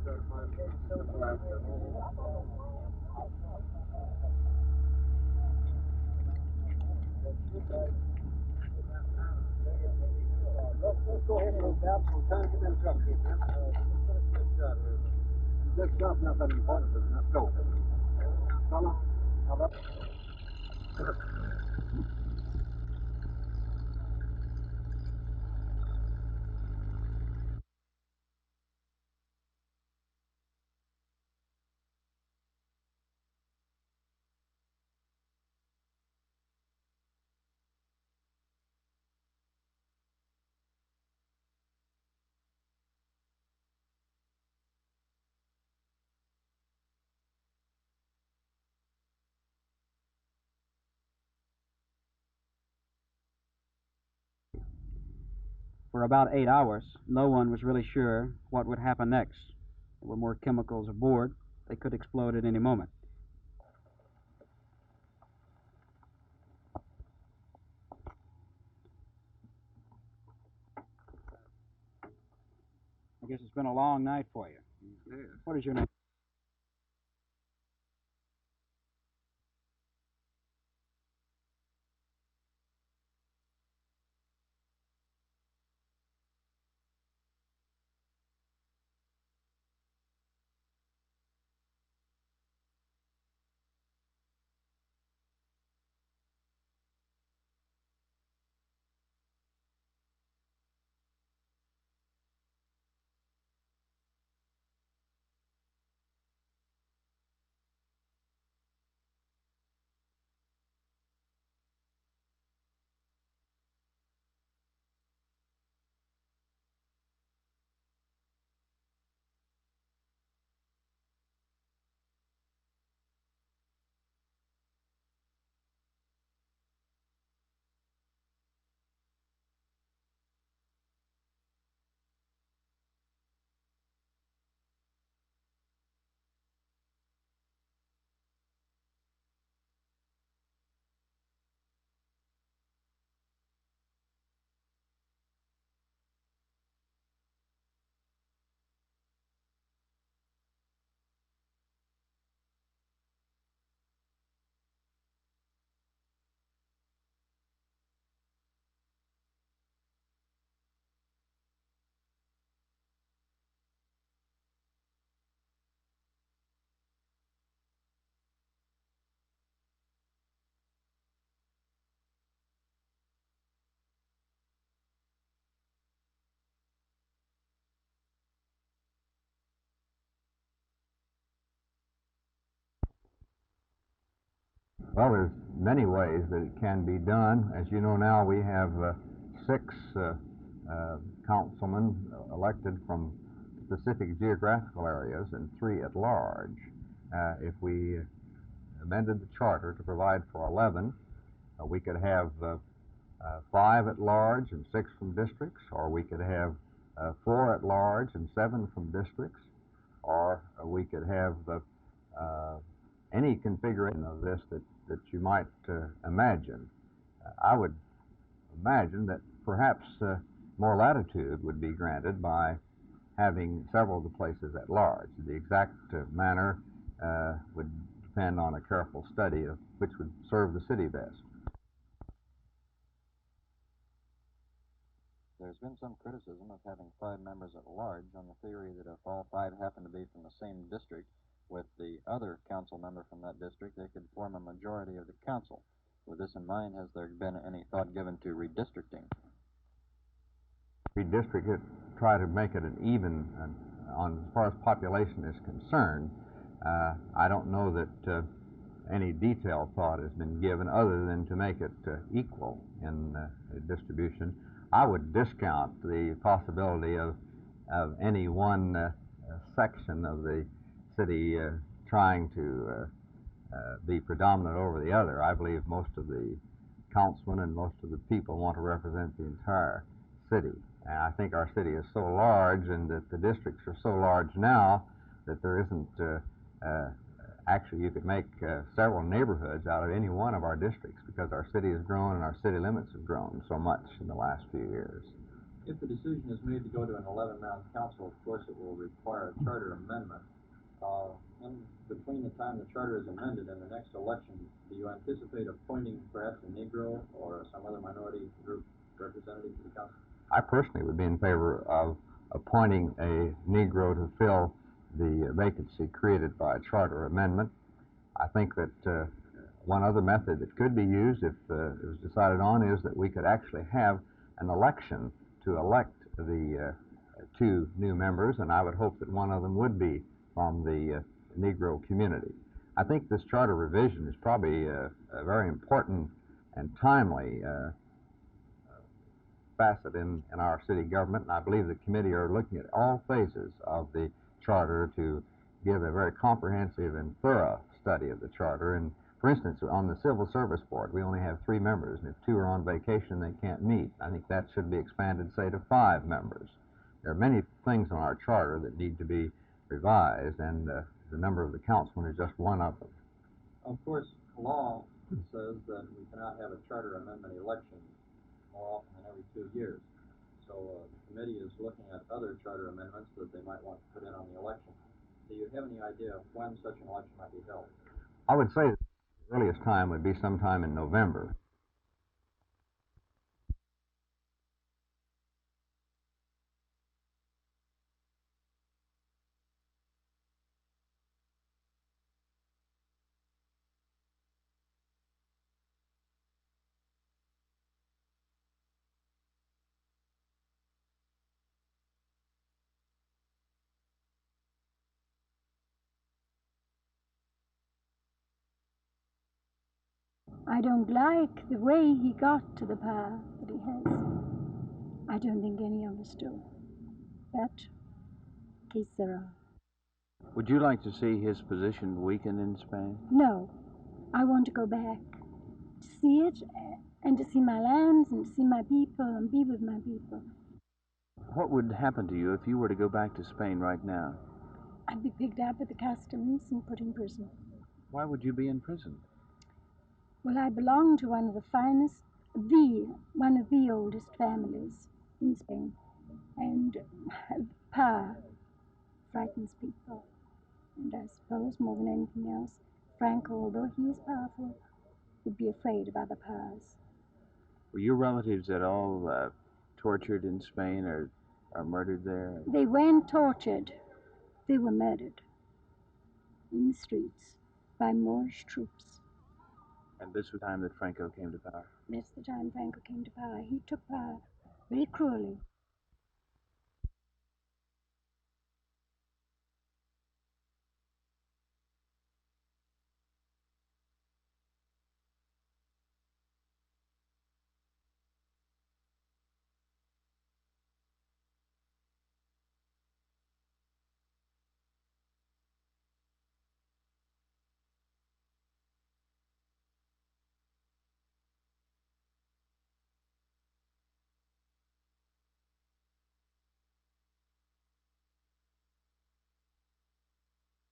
Let's go ahead and move that. We'll turn to the truck here, man. This job's not that important. Let's go. Fella, how about? For about 8 hours, no one was really sure what would happen next. There were more chemicals aboard. They could explode at any moment. I guess it's been a long night for you. Yes. What is your name? Well, there's many ways that it can be done. As you know now, we have 6 councilmen elected from specific geographical areas and 3 at large. If we amended the charter to provide for 11, we could have 5 at large and 6 from districts, or we could have 4 at large and 7 from districts, or we could have any configuration of this that you might imagine. I would imagine that perhaps more latitude would be granted by having several of the places at large. The exact manner would depend on a careful study of which would serve the city best. There's been some criticism of having 5 members at large on the theory that if all 5 happen to be from the same district, with the other council member from that district, they could form a majority of the council. With this in mind, has there been any thought given to redistricting? Redistrict it, try to make it an even, on as far as population is concerned. I don't know that any detailed thought has been given other than to make it equal in distribution. I would discount the possibility of any one section of the city trying to be predominant over the other. I believe most of the councilmen and most of the people want to represent the entire city. And I think our city is so large and that the districts are so large now that there isn't, actually you could make several neighborhoods out of any one of our districts because our city has grown and our city limits have grown so much in the last few years. If the decision is made to go to an 11-man council, of course it will require a charter amendment. In between the time the charter is amended and the next election, do you anticipate appointing perhaps a Negro or some other minority group representative to the council? I personally would be in favor of appointing a Negro to fill the vacancy created by a charter amendment. I think that one other method that could be used, if it was decided on, is that we could actually have an election to elect the two new members, and I would hope that one of them would be from the Negro community. I think this charter revision is probably a very important and timely facet in our city government, and I believe the committee are looking at all phases of the charter to give a very comprehensive and thorough study of the charter. And for instance, on the Civil Service Board, we only have 3 members, and if 2 are on vacation, they can't meet. I think that should be expanded, say, to 5 members. There are many things on our charter that need to be revised, and the number of the councilmen is just one of them. Of course, law says that we cannot have a charter amendment election more often than every 2 years. So the committee is looking at other charter amendments that they might want to put in on the election. Do you have any idea of when such an election might be held? I would say the earliest time would be sometime in November. I don't like the way he got to the power that he has. I don't think any of us do. But, que sera. Would you like to see his position weaken in Spain? No, I want to go back to see it and to see my lands and to see my people and be with my people. What would happen to you if you were to go back to Spain right now? I'd be picked up at the customs and put in prison. Why would you be in prison? Well, I belong to one of the oldest families in Spain. And power frightens people. And I suppose, more than anything else, Franco, although he is powerful, would be afraid of other powers. Were your relatives at all tortured in Spain or murdered there? They weren't tortured. They were murdered in the streets by Moorish troops. And this was the time that Franco came to power? That's the time Franco came to power. He took power very cruelly.